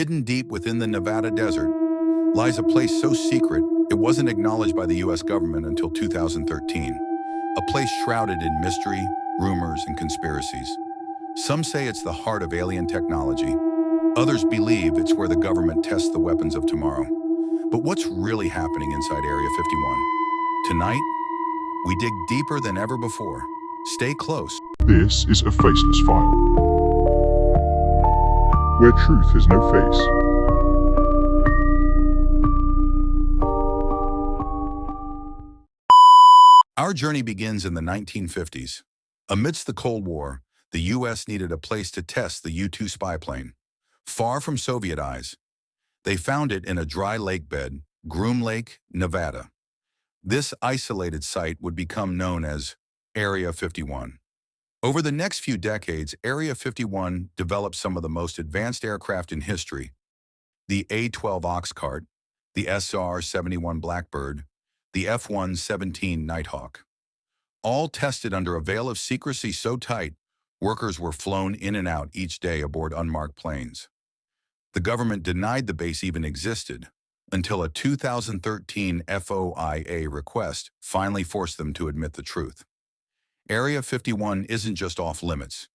Hidden deep within the Nevada desert lies a place so secret it wasn't acknowledged by the U.S. government until 2013. A place shrouded in mystery, rumors, and conspiracies. Some say it's the heart of alien technology. Others believe it's where the government tests the weapons of tomorrow. But what's really happening inside Area 51? Tonight, we dig deeper than ever before. Stay close. This is a Faceless file, where truth has no face. Our journey begins in the 1950s. Amidst the Cold War, the U.S. needed a place to test the U-2 spy plane. Far from Soviet eyes, they found it in a dry lake bed, Groom Lake, Nevada. This isolated site would become known as Area 51. Over the next few decades, Area 51 developed some of the most advanced aircraft in history: the A-12 Oxcart, the SR-71 Blackbird, the F-117 Nighthawk. All tested under a veil of secrecy so tight, workers were flown in and out each day aboard unmarked planes. The government denied the base even existed, until a 2013 FOIA request finally forced them to admit the truth. Area 51 isn't just off limits.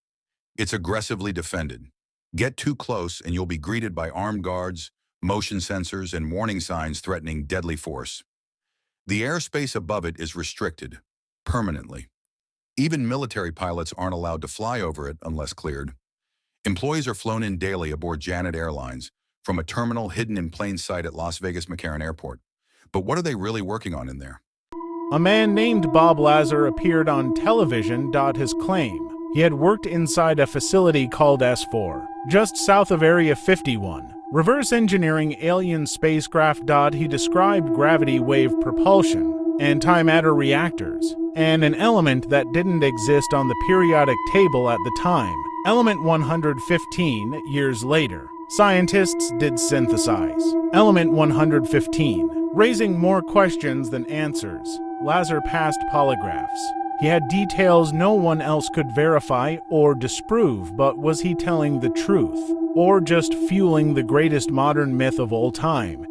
It's aggressively defended. Get too close and you'll be greeted by armed guards, motion sensors, and warning signs threatening deadly force. The airspace above it is restricted, permanently. Even military pilots aren't allowed to fly over it unless cleared. Employees are flown in daily aboard Janet Airlines from a terminal hidden in plain sight at Las Vegas McCarran Airport. But what are they really working on in there? A man named Bob Lazar appeared on television. His claim: he had worked inside a facility called S4, just south of Area 51, reverse engineering alien spacecraft. He described gravity wave propulsion, antimatter reactors, and an element that didn't exist on the periodic table at the time, element 115. Years later, scientists did synthesize element 115, raising more questions than answers. Lazar passed polygraphs. He had details no one else could verify or disprove, but was he telling the truth, or just fueling the greatest modern myth of all time?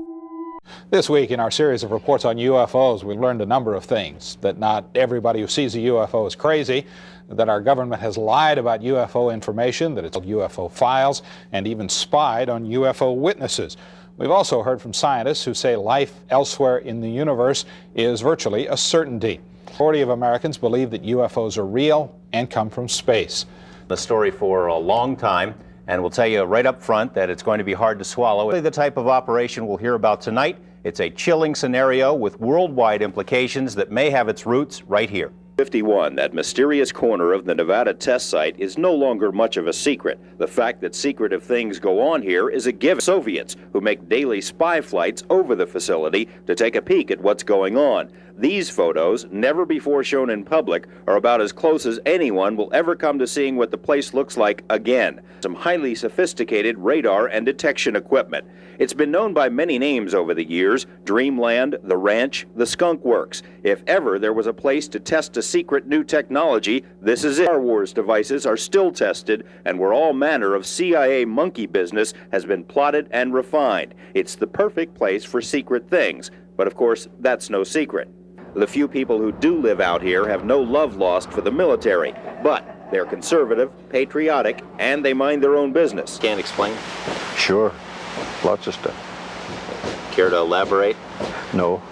This week in our series of reports on UFOs, we learned a number of things: that not everybody who sees a UFO is crazy, that our government has lied about UFO information, that it's UFO files, and even spied on UFO witnesses. We've also heard from scientists who say life elsewhere in the universe is virtually a certainty. The majority of Americans believe that UFOs are real and come from space. The story for a long time, and we'll tell you right up front that it's going to be hard to swallow. The type of operation we'll hear about tonight, it's a chilling scenario with worldwide implications that may have its roots right here. 51, that mysterious corner of the Nevada test site, is no longer much of a secret. The fact that secretive things go on here is a given. Soviets who make daily spy flights over the facility to take a peek at what's going on. These photos, never before shown in public, are about as close as anyone will ever come to seeing what the place looks like again. Some highly sophisticated radar and detection equipment. It's been known by many names over the years: Dreamland, the Ranch, the Skunk Works. If ever there was a place to test a secret new technology, this is it. Star Wars devices are still tested, and where all manner of CIA monkey business has been plotted and refined. It's the perfect place for secret things, but of course, that's no secret. The few people who do live out here have no love lost for the military, but they're conservative, patriotic, and they mind their own business. Can't explain? Sure. Lots of stuff. Care to elaborate? No.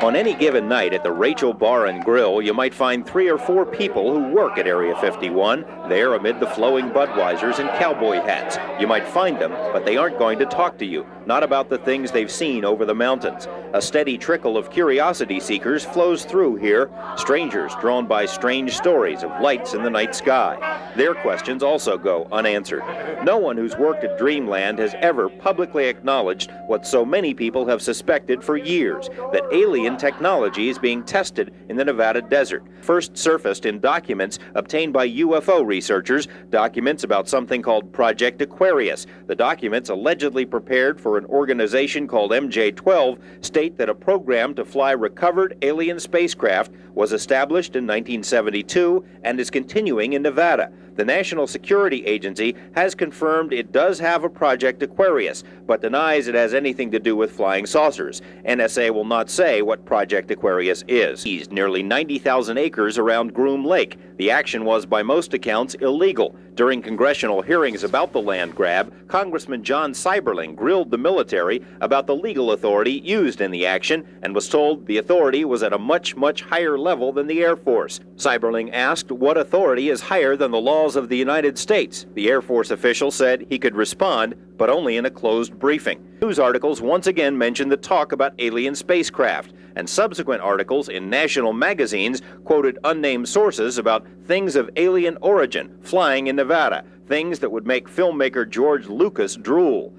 On any given night at the Rachel Bar and Grill, you might find 3 or 4 people who work at Area 51, there amid the flowing Budweisers and cowboy hats. You might find them, but they aren't going to talk to you, not about the things they've seen over the mountains. A steady trickle of curiosity seekers flows through here, strangers drawn by strange stories of lights in the night sky. Their questions also go unanswered. No one who's worked at Dreamland has ever publicly acknowledged what so many people have suspected for years, that alien technology is being tested in the Nevada desert. First surfaced in documents obtained by UFO researchers, documents about something called Project Aquarius. The documents, allegedly prepared for an organization called MJ-12, state that a program to fly recovered alien spacecraft was established in 1972 and is continuing in Nevada. The National Security Agency has confirmed it does have a Project Aquarius, but denies it has anything to do with flying saucers. NSA will not say what Project Aquarius is. He's nearly 90,000 acres around Groom Lake. The action was, by most accounts, illegal. During congressional hearings about the land grab, Congressman John Seiberling grilled the military about the legal authority used in the action and was told the authority was at a much, much higher level than the Air Force. Seiberling asked what authority is higher than the laws of the United States. The Air Force official said he could respond, but only in a closed briefing. News articles once again mentioned the talk about alien spacecraft, and subsequent articles in national magazines quoted unnamed sources about things of alien origin flying in Nevada, things that would make filmmaker George Lucas drool.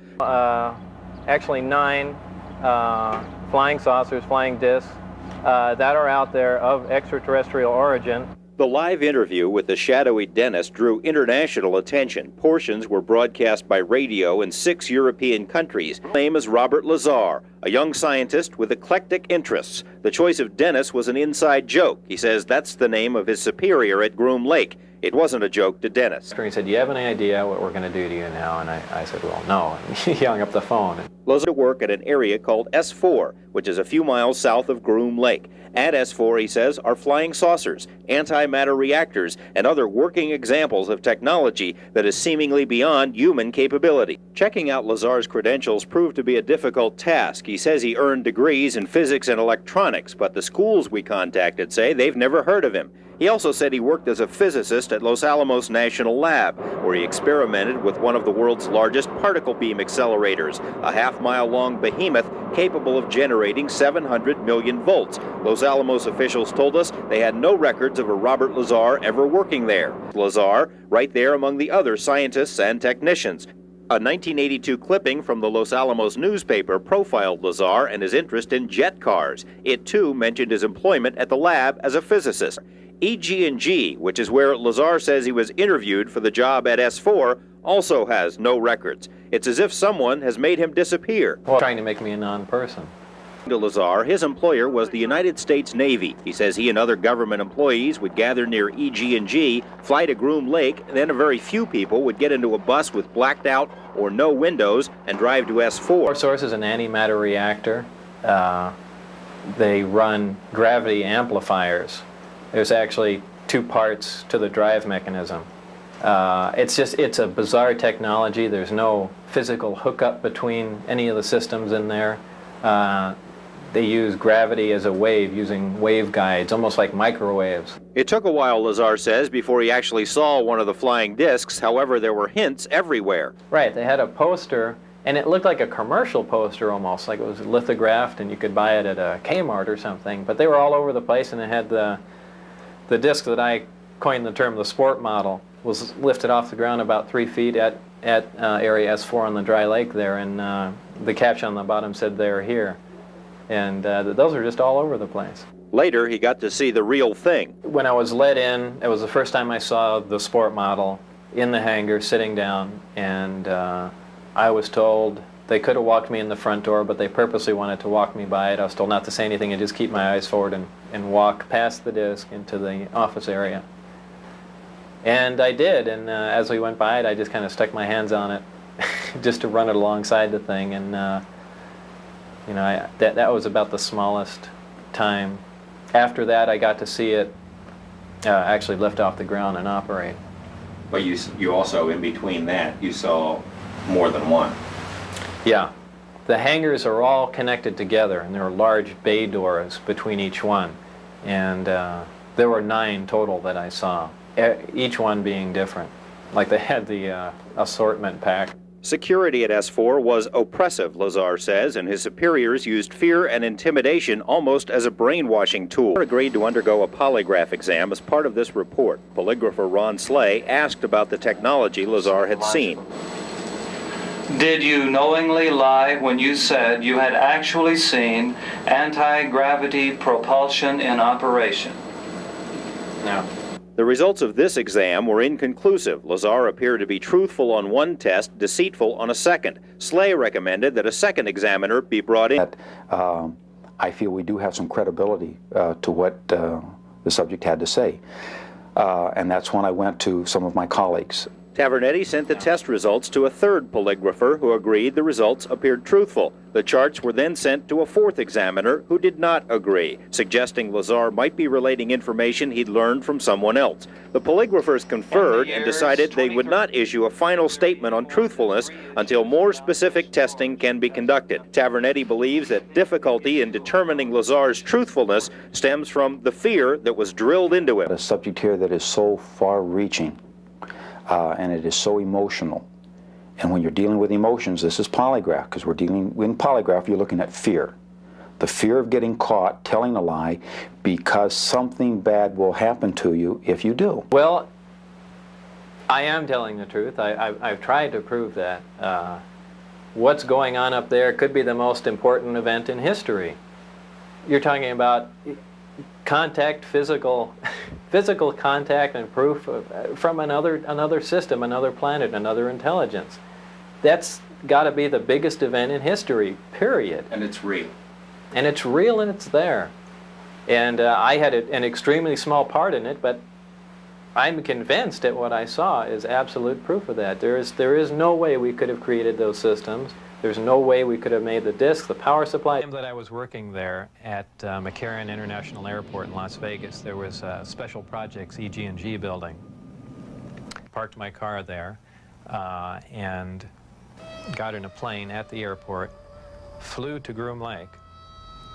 Actually 9 flying saucers, flying discs, that are out there of extraterrestrial origin. The live interview with the shadowy Dennis drew international attention. Portions were broadcast by radio in 6 European countries. His name is Robert Lazar, a young scientist with eclectic interests. The choice of Dennis was an inside joke. He says that's the name of his superior at Groom Lake. It wasn't a joke to Dennis. He said, "Do you have any idea what we're going to do to you now?" And I said, "Well, no." And he hung up the phone. Lazar worked at an area called S4, which is a few miles south of Groom Lake. At S4, he says, are flying saucers, antimatter reactors, and other working examples of technology that is seemingly beyond human capability. Checking out Lazar's credentials proved to be a difficult task. He says he earned degrees in physics and electronics, but the schools we contacted say they've never heard of him. He also said he worked as a physicist at Los Alamos National Lab, where he experimented with one of the world's largest particle beam accelerators, a half-mile-long behemoth capable of generating 700 million volts. Los Alamos officials told us they had no records of a Robert Lazar ever working there. Lazar, right there among the other scientists and technicians. A 1982 clipping from the Los Alamos newspaper profiled Lazar and his interest in jet cars. It, too, mentioned his employment at the lab as a physicist. EG&G, which is where Lazar says he was interviewed for the job at S4, also has no records. It's as if someone has made him disappear. Well, trying to make me a non-person. To Lazar, his employer was the United States Navy. He says he and other government employees would gather near EG&G, fly to Groom Lake, and then a very few people would get into a bus with blacked out or no windows and drive to S4. Our source is an antimatter reactor. They run gravity amplifiers. There's actually 2 parts to the drive mechanism. It's a bizarre technology. There's no physical hookup between any of the systems in there. They use gravity as a wave, using waveguides, almost like microwaves. It took a while, Lazar says, before he actually saw one of the flying discs. However, there were hints everywhere. Right, they had a poster, and it looked like a commercial poster almost, like it was lithographed and you could buy it at a Kmart or something. But they were all over the place, and it had the disc that I coined the term the sport model, was lifted off the ground about 3 feet at area S4 on the dry lake there, and the caption on the bottom said, "They're here." And those are just all over the place. Later, he got to see the real thing. When I was let in, it was the first time I saw the sport model in the hangar sitting down, and I was told they could have walked me in the front door, but they purposely wanted to walk me by it. I was told not to say anything and just keep my eyes forward and walk past the disc into the office area. And I did, and as we went by it, I just kind of stuck my hands on it just to run it alongside the thing, and that was about the smallest time. After that, I got to see it actually lift off the ground and operate. But you also, in between that, you saw more than one. Yeah. The hangars are all connected together, and there are large bay doors between each one. And there were 9 total that I saw, each one being different. Like they had the assortment pack. Security at S4 was oppressive, Lazar says, and his superiors used fear and intimidation almost as a brainwashing tool. He agreed to undergo a polygraph exam as part of this report. Polygrapher Ron Slay asked about the technology Lazar had seen. Did you knowingly lie when you said you had actually seen anti-gravity propulsion in operation? No. The results of this exam were inconclusive. Lazar appeared to be truthful on one test, deceitful on a second. Slay recommended that a second examiner be brought in. I feel we do have some credibility to what the subject had to say. And that's when I went to some of my colleagues. Tavernetti sent the test results to a third polygrapher who agreed the results appeared truthful. The charts were then sent to a fourth examiner who did not agree, suggesting Lazar might be relating information he'd learned from someone else. The polygraphers conferred and decided they would not issue a final statement on truthfulness until more specific testing can be conducted. Tavernetti believes that difficulty in determining Lazar's truthfulness stems from the fear that was drilled into him. A subject here that is so far-reaching, and it is so emotional. And when you're dealing with emotions, this is polygraph, because we're dealing, in polygraph, you're looking at fear. The fear of getting caught telling a lie because something bad will happen to you if you do. Well, I am telling the truth. I've tried to prove that. What's going on up there could be the most important event in history. You're talking about contact, physical contact and proof from another system, another planet, another intelligence. That's got to be the biggest event in history, period. And it's real. And it's real and it's there. And I had an extremely small part in it, but I'm convinced that what I saw is absolute proof of that. There is no way we could have created those systems. There's no way we could have made the disk, the power supply. That I was working there at McCarran International Airport in Las Vegas, there was a Special Projects EG&G building. Parked my car there and got in a plane at the airport, flew to Groom Lake,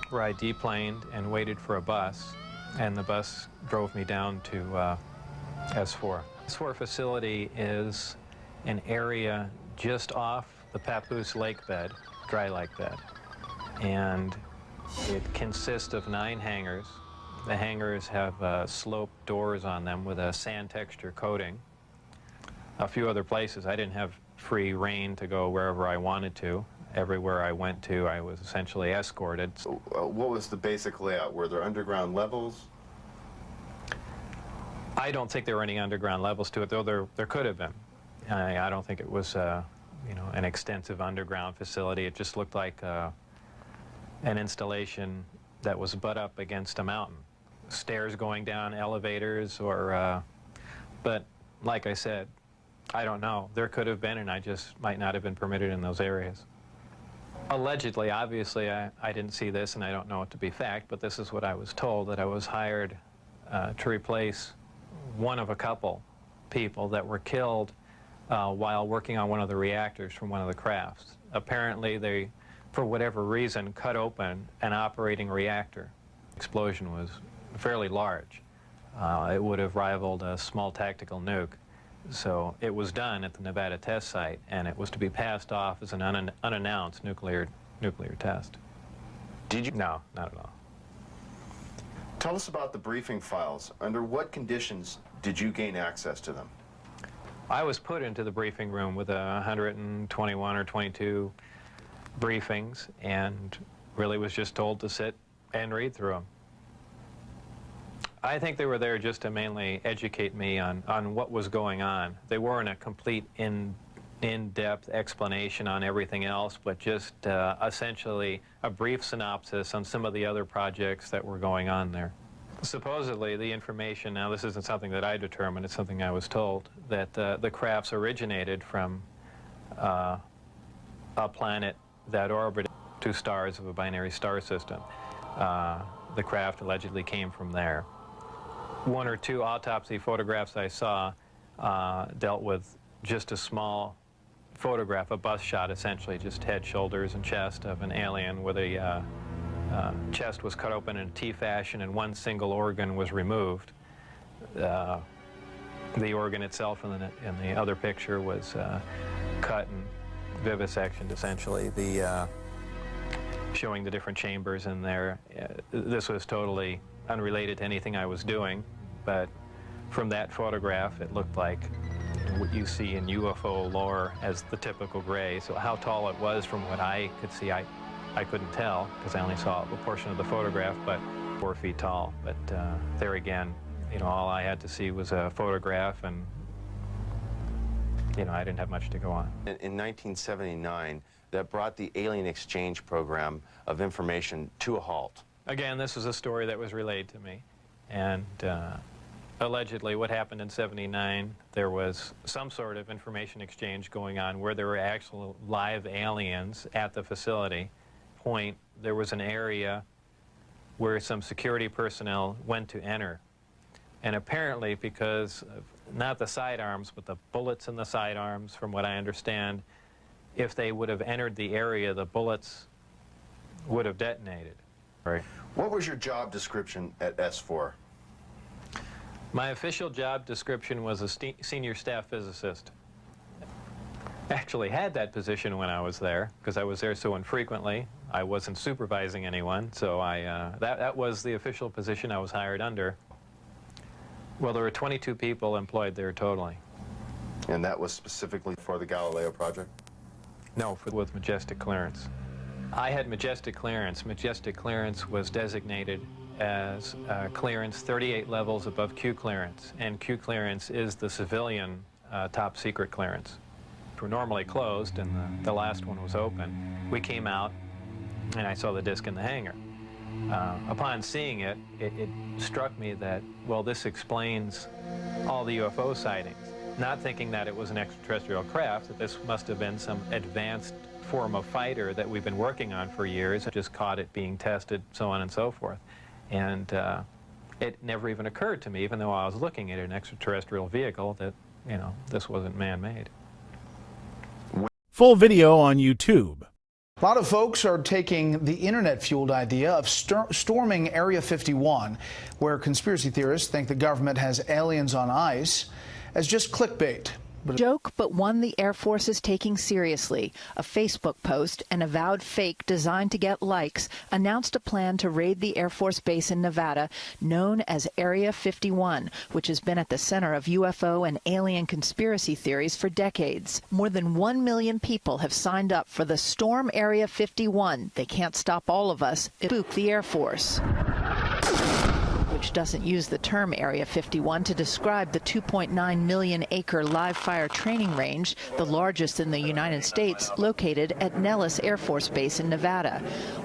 where I deplaned and waited for a bus, and the bus drove me down to S4. S4 facility is an area just off the Papoose lake bed, dry lake bed, and it consists of 9 hangars. The hangars have sloped doors on them with a sand texture coating. A few other places I didn't have free reign to go wherever I wanted to. Everywhere I went to, I was essentially escorted. What was the basic layout? Were there underground levels? I don't think there were any underground levels to it, though there could have been. I don't think it was you know, an extensive underground facility. It just looked like an installation that was butt up against a mountain. Stairs going down, elevators, or but like I said, I don't know. There could have been, and I just might not have been permitted in those areas. Allegedly, obviously, I didn't see this, and I don't know it to be fact, but this is what I was told, that I was hired to replace one of a couple people that were killed while working on one of the reactors from one of the crafts. Apparently, they, for whatever reason, cut open an operating reactor. The explosion was fairly large. It would have rivaled a small tactical nuke. So it was done at the Nevada test site, and it was to be passed off as an unannounced nuclear test. Did you? No, not at all. Tell us about the briefing files. Under what conditions did you gain access to them? I was put into the briefing room with 121 or 22 briefings, and really was just told to sit and read through them. I think they were there just to mainly educate me on what was going on. They weren't a complete in-depth explanation on everything else, but just essentially a brief synopsis on some of the other projects that were going on there. Supposedly, the information, now this isn't something that I determined, it's something I was told, that the crafts originated from a planet that orbited 2 stars of a binary star system. The craft allegedly came from there. 1 or 2 autopsy photographs I saw dealt with just a small photograph, a bust shot essentially, just head, shoulders, and chest of an alien with a chest was cut open in a T fashion and one single organ was removed. The organ itself in the other picture was cut and vivisectioned essentially, showing the different chambers in there. This was totally unrelated to anything I was doing, but from that photograph it looked like what you see in UFO lore as the typical gray. So how tall it was from what I could see, I couldn't tell because I only saw a portion of the photograph, but 4 feet tall. But there again, you know, all I had to see was a photograph, and you know, I didn't have much to go on. In 1979, that brought the alien exchange program of information to a halt. Again, this was a story that was relayed to me, and Allegedly, what happened in '79, there was some sort of information exchange going on where there were actual live aliens at the facility. There was an area where some security personnel went to enter. And apparently, because of not the sidearms, but the bullets in the sidearms, from what I understand, if they would have entered the area, the bullets would have detonated. Right. What was your job description at S4? My official job description was a senior staff physicist. Actually had that position when I was there, because I was there so infrequently. I wasn't supervising anyone, so that was the official position I was hired under. Well, there were 22 people employed there totally. And that was specifically for the Galileo project? No, with Majestic clearance. I had Majestic clearance. Majestic clearance was designated as clearance 38 levels above Q clearance, and Q clearance is the civilian top secret clearance. We're normally closed, and the last one was open. We came out, and I saw the disc in the hangar. Upon seeing it, it struck me that, well, this explains all the UFO sightings. Not thinking that it was an extraterrestrial craft, that this must have been some advanced form of fighter that we've been working on for years, just caught it being tested, so on and so forth. And it never even occurred to me, even though I was looking at an extraterrestrial vehicle, that, you know, this wasn't man-made. Full video on YouTube. A lot of folks are taking the internet-fueled idea of storming Area 51, where conspiracy theorists think the government has aliens on ice, as just clickbait. Joke, but one the Air Force is taking seriously. A Facebook post, an avowed fake designed to get likes, announced a plan to raid the Air Force base in Nevada known as Area 51, which has been at the center of UFO and alien conspiracy theories for decades. More than 1 million people have signed up for the Storm Area 51. They can't stop all of us. It spooked the Air Force, which doesn't use the term Area 51 to describe the 2.9 million acre live fire training range, the largest in the United States, located at Nellis Air Force Base in Nevada.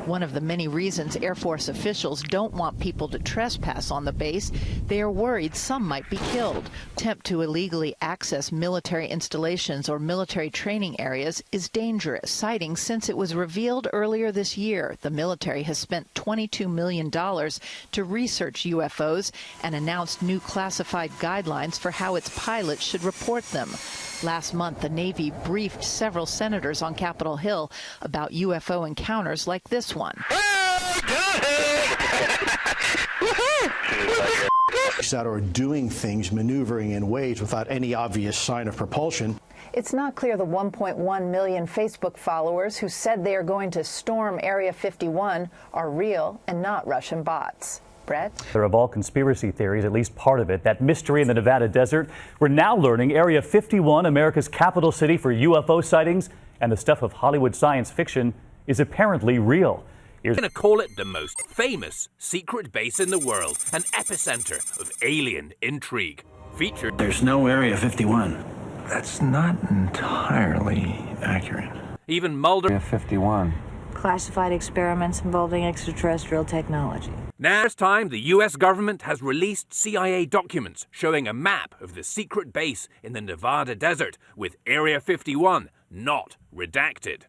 One of the many reasons Air Force officials don't want people to trespass on the base, they are worried some might be killed. Attempt to illegally access military installations or military training areas is dangerous. Citing since it was revealed earlier this year, the military has spent $22 million to research UFOs and announced new classified guidelines for how its pilots should report them. Last month, the Navy briefed several senators on Capitol Hill about UFO encounters like this one. That are doing things, maneuvering in ways without any obvious sign of propulsion. It's not clear the 1.1 million Facebook followers who said they are going to storm Area 51 are real and not Russian bots. Brett? They're of all conspiracy theories, at least part of it, that mystery in the Nevada desert. We're now learning Area 51, America's capital city for UFO sightings and the stuff of Hollywood science fiction, is apparently real. We're going to call it the most famous secret base in the world, an epicenter of alien intrigue. Featured. There's no Area 51. That's not entirely accurate. Even Mulder. Area 51. Classified experiments involving extraterrestrial technology. Now it's time the US government has released CIA documents showing a map of the secret base in the Nevada desert with Area 51 not redacted.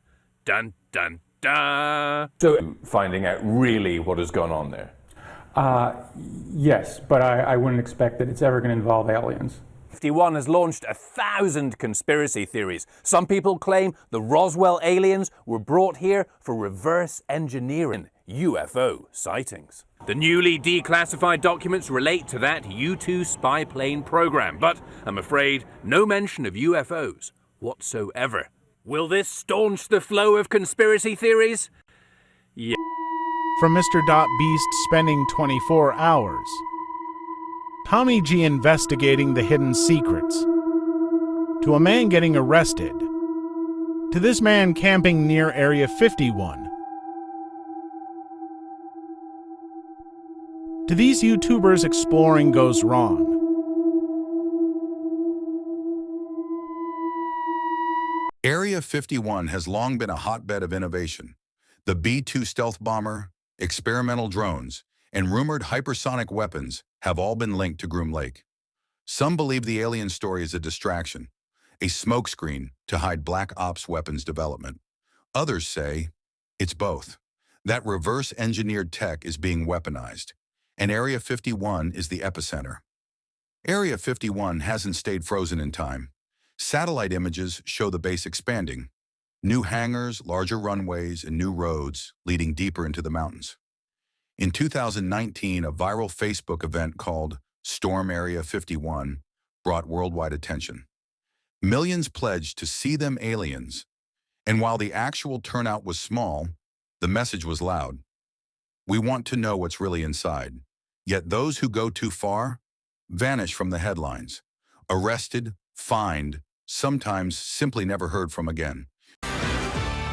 Dun, dun, dun. So finding out really what has gone on there? Yes, but I wouldn't expect that it's ever going to involve aliens. 51 has launched 1,000 conspiracy theories. Some people claim the Roswell aliens were brought here for reverse engineering UFO sightings. The newly declassified documents relate to that U-2 spy plane program, but I'm afraid no mention of UFOs whatsoever. Will this staunch the flow of conspiracy theories? Yeah. From Mr. Beast spending 24 hours. Tommy G investigating the hidden secrets. To a man getting arrested. To this man camping near Area 51. To these YouTubers exploring goes wrong. Area 51 has long been a hotbed of innovation. The B-2 stealth bomber, experimental drones, and rumored hypersonic weapons have all been linked to Groom Lake. Some believe the alien story is a distraction, a smokescreen to hide black ops weapons development. Others say it's both, that reverse-engineered tech is being weaponized, and Area 51 is the epicenter. Area 51 hasn't stayed frozen in time. Satellite images show the base expanding. New hangars, larger runways, and new roads leading deeper into the mountains. In 2019, a viral Facebook event called Storm Area 51 brought worldwide attention. Millions pledged to see them aliens, and while the actual turnout was small, the message was loud. We want to know what's really inside. Yet those who go too far vanish from the headlines. Arrested, fined, sometimes simply never heard from again.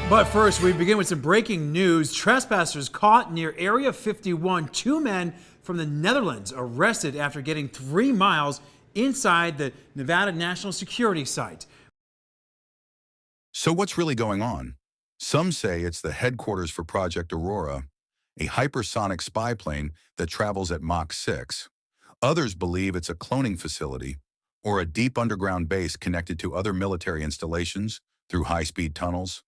But first, we begin with some breaking news. Trespassers caught near Area 51. 2 men from the Netherlands arrested after getting 3 miles inside the Nevada National Security Site. So what's really going on? Some say it's the headquarters for Project Aurora, a hypersonic spy plane that travels at Mach 6. Others believe it's a cloning facility or a deep underground base connected to other military installations through high-speed tunnels.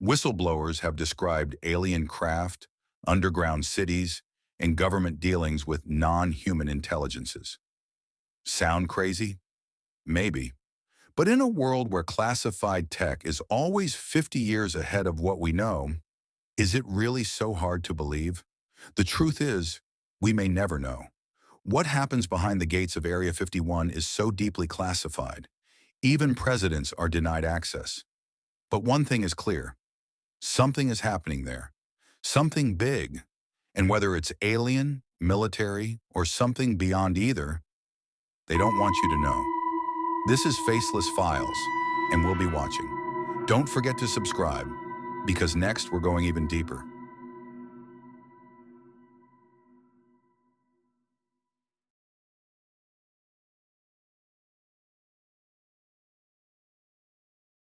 Whistleblowers have described alien craft, underground cities, and government dealings with non-human intelligences. Sound crazy? Maybe. But in a world where classified tech is always 50 years ahead of what we know, is it really so hard to believe? The truth is, we may never know. What happens behind the gates of Area 51 is so deeply classified. Even presidents are denied access. But one thing is clear. Something is happening there. Something big. And whether it's alien, military, or something beyond either, they don't want you to know. This is Faceless Files, and we'll be watching. Don't forget to subscribe, because next we're going even deeper.